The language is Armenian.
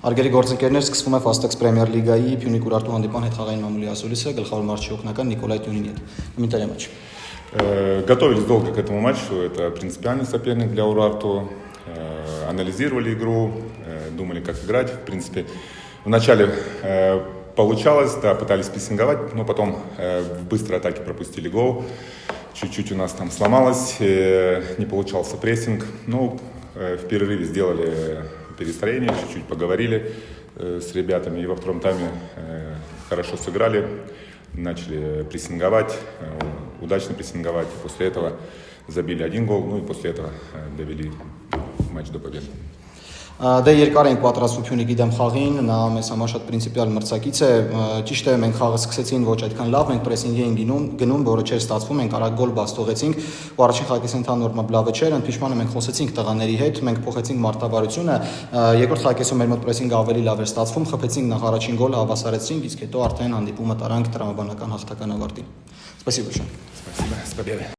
Արգելի գործընկերներ, սկսվում է Fastex Premier League-ի Փյունիկ Ուրարտու հանդիպան հետխաղային մամուլի ասուլիսը, գլխավոր մարզչի օգնական Նիկոլայ Տյունինի հետ։ Комментарий матча. Готовились долго к этому матчу, это принципиальный соперник для Урарту. Анализировали игру, думали, как играть. В принципе, вначале получалось, да, пытались прессинговать, но потом в быстрой атаке пропустили гол. Чуть-чуть у нас там сломалось, не получался прессинг. Ну, в перерыве сделали перестроение, чуть-чуть поговорили с ребятами. И во втором тайме хорошо сыграли, начали прессинговать, удачно прессинговать. После этого забили 1 гол, ну и после этого довели матч до победы. Դե երկար ենք պատրաստվում Փյունիկի դեմ խաղին, նա մեզ համար շատ պրինցիպիալ մրցակից է, ճիշտ է, մենք խաղը սկսեցին ոչ այդքան լավ, մենք պրեսինգ էինք գնում, որը չէր ստացվում, մենք արագ գոլ բաց թողեցինք, ու առաջին խաղակից ընդհանուր լավը չէր, ընդմիջմանը մենք խոսեցինք տղաների հետ, մենք փոխեցինք մարտավարությունը, երկրորդ խաղակեսում մեր մոտ պրեսինգը ավելի լավ էր ստացվում, խփեցինք նախ առաջին գոլը, հավասարեցրինք, իսկ հետո արդեն հանդիպումը տարանք տրամաբանական հաղթական ավարտին։ Спасибо большое. Спасибо, с победой.